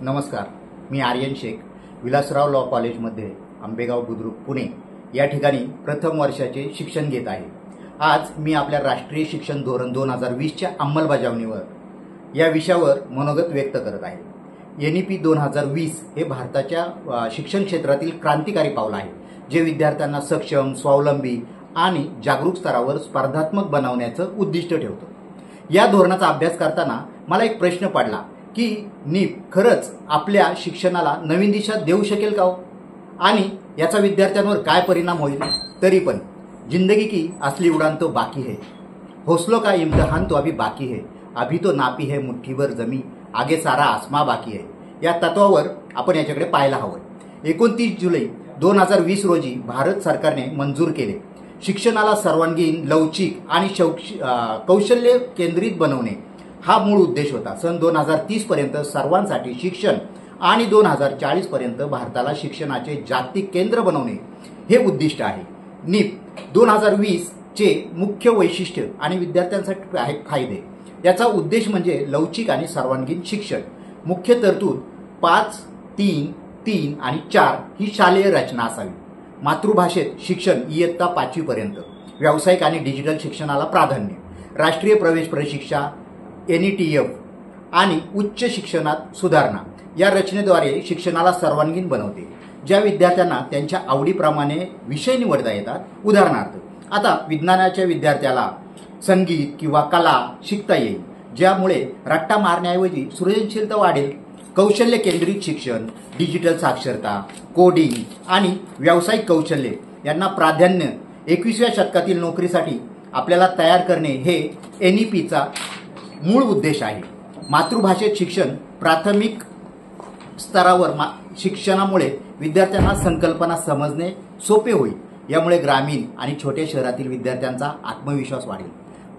नमस्कार, मी आर्यन शेख विलासराव लॉ कॉलेजमध्ये आंबेगाव बुद्रुक पुणे या ठिकाणी प्रथम वर्षाचे शिक्षण घेत आहे। आज मी आपल्या राष्ट्रीय शिक्षण धोरण 2020च्या अंमलबजावणीवर या विषयावर मनोगत व्यक्त करत आहे। एनईपी 2020 हे भारताच्या शिक्षण क्षेत्रातील क्रांतिकारी पाऊल आहे, जे विद्यार्थ्यांना सक्षम, स्वावलंबी आणि जागरूक स्तरावर स्पर्धात्मक बनवण्याचं उद्दिष्ट ठेवतं। या धोरणाचा अभ्यास करताना मला एक प्रश्न पडला की नीप खरंच आपल्या शिक्षणाला नवीन दिशा देऊ शकेल का, आणि याचा विद्यार्थ्यांवर काय परिणाम होईल। तरी पण जिंदगी की असली उड़ान तो बाकी है, हौसलों का इम्तिहान तो अभी बाकी है, अभी तो नापी है मुठ्ठीभर जमी, आगे सारा आसमां बाकी है। या तत्वावर आपण याच्याकडे पाहायला हवं। 29 जुलै 2020 रोजी भारत सरकारने मंजूर केले शिक्षणाला सर्वांगीण, लवचिक आणि कौशल्य केंद्रित बनवणे हा मूळ उद्देश होता। सन 2030 पर्यंत सर्वांसाठी शिक्षण आणि 2040 पर्यंत भारताला शिक्षणाचे जागतिक केंद्र बनवणे हे उद्दिष्ट आहे। नीप 2020 चे मुख्य वैशिष्ट्य आणि विद्यार्थ्यांसाठी फायदे। याचा उद्देश म्हणजे लवचिक आणि सर्वांगीण शिक्षण। मुख्य तरतूद 5, 3, 3 आणि 4 ही शालेय रचना असावी। मातृभाषेत शिक्षण इयत्ता 5वी पर्यंत, व्यावसायिक आणि डिजिटल शिक्षणाला प्राधान्य, राष्ट्रीय प्रवेश परीक्षा NETF आणि उच्च शिक्षणात सुधारणा या रचनेद्वारे शिक्षणाला सर्वांगीण बनवते, ज्या विद्यार्थ्यांना त्यांच्या आवडीप्रमाणे विषय निवडता येतात। उदाहरणार्थ, आता विज्ञानाच्या विद्यार्थ्याला संगीत किंवा कला शिकता येईल, ज्यामुळे रट्टा मारण्याऐवजी सृजनशीलता वाढेल। कौशल्य केंद्रित शिक्षण, डिजिटल साक्षरता, कोडिंग आणि व्यावसायिक कौशल्य यांना प्राधान्य 21व्या शतकातील नोकरीसाठी आपल्याला तयार करणे हे NEPचा मूळ उद्देश आहे। मातृभाषेत शिक्षण, प्राथमिक स्तरावर शिक्षणामुळे विद्यार्थ्यांना संकल्पना समजणे सोपे होईल। यामुळे ग्रामीण आणि छोट्या शहरातील विद्यार्थ्यांचा आत्मविश्वास वाढेल।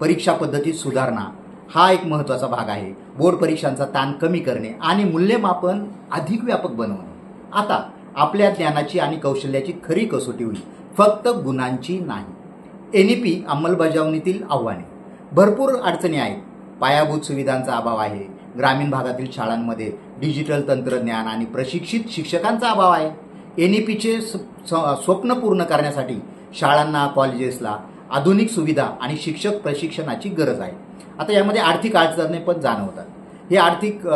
परीक्षा पद्धतीत सुधारणा हा एक महत्त्वाचा भाग आहे। बोर्ड परीक्षांचा ताण कमी करणे आणि मूल्यमापन अधिक व्यापक बनवणे। आता आपल्या ज्ञानाची आणि कौशल्याची खरी कसोटी होईल, फक्त गुणांची नाही। NEP अंमलबजावणीतील आव्हाने, भरपूर अडचणी आहेत। पायाभूत सुविधांचा अभाव आहे। ग्रामीण भागातील शाळांमध्ये डिजिटल तंत्रज्ञान आणि प्रशिक्षित शिक्षकांचा अभाव आहे। NEPचे स्वप्न पूर्ण करण्यासाठी शाळांना, कॉलेजेसला आधुनिक सुविधा आणि शिक्षक प्रशिक्षणाची गरज आहे। आता यामध्ये आर्थिक अडचणी पण जाणवतात। हे आर्थिक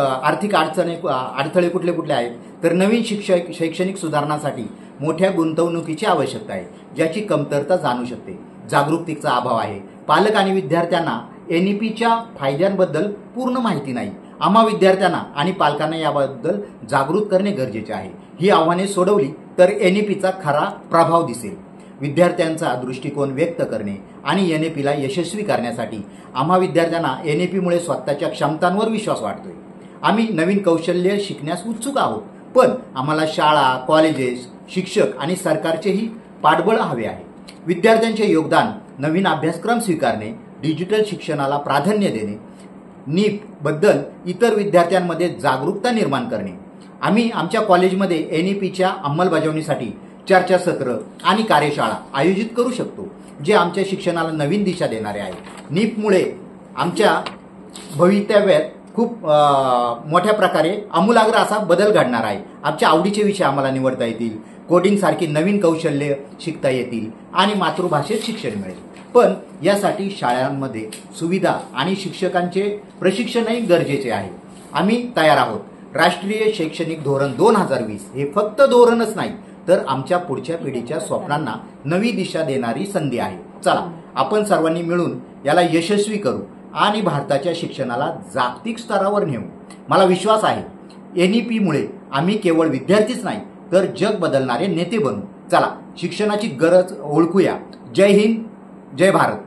अडथळे कुठले आहेत, तर नवीन शैक्षणिक सुधारणांसाठी मोठ्या गुंतवणुकीची आवश्यकता आहे, ज्याची कमतरता जाणू शकते। जागरूकतेचा अभाव आहे। पालक आणि विद्यार्थ्यांना NEPच्या फायद्यांबद्दल पूर्ण माहिती नाही। आम्हा विद्यार्थ्यांना आणि पालकांना याबद्दल जागृत करणे गरजेचे आहे। ही आव्हाने सोडवली तर NEPचा खरा प्रभाव दिसेल। विद्यार्थ्यांचा दृष्टिकोन व्यक्त करणे आणि NEPला यशस्वी करण्यासाठी आम्हा विद्यार्थ्यांना NEPमुळे स्वतःच्या क्षमतांवर विश्वास वाढतोय। आम्ही नवीन कौशल्य शिकण्यास उत्सुक आहोत, पण आम्हाला शाळा, कॉलेजेस, शिक्षक आणि सरकारचेही पाठबळ हवे आहे। विद्यार्थ्यांचे योगदान, नवीन अभ्यासक्रम स्वीकारणे, डिजिटल शिक्षणाला प्राधान्य देणे, नीप बद्दल इतर विद्यार्थ्यांमध्ये जागरूकता निर्माण करणे। आम्ही आमच्या कॉलेजमध्ये NEPच्या अंमलबजावणीसाठी चर्चासत्र आणि कार्यशाळा आयोजित करू शकतो, जे आमच्या शिक्षणाला नवीन दिशा देणारे आहे। नीपमुळे आमच्या भवितव्यात खूप मोठ्या प्रकारे आमूलाग्र असा बदल घडणार आहे। आमच्या आवडीचे विषय आम्हाला निवडता येतील, कोडिंग सारखी नवीन कौशल्य शिकता येतील आणि मातृभाषेत शिक्षण मिळेल। पण यासाठी शाळांमध्ये सुविधा आणि शिक्षकांचे प्रशिक्षणही गरजेचे आहे। आम्ही तयार आहोत। राष्ट्रीय शैक्षणिक धोरण 2020 हे फक्त धोरणच नाही, तर आमच्या पुढच्या पिढीच्या स्वप्नांना नवी दिशा देणारी संधी आहे। चला, आपण सर्वांनी मिळून याला यशस्वी करू आणि भारताच्या शिक्षणाला जागतिक स्तरावर नेऊ। मला विश्वास आहे NEPमुळे आम्ही केवळ विद्यार्थीच नाही, तर जग बदलणारे नेते बनू। चला, शिक्षणाची गरज ओळखूया। जय हिंद, जय भारत।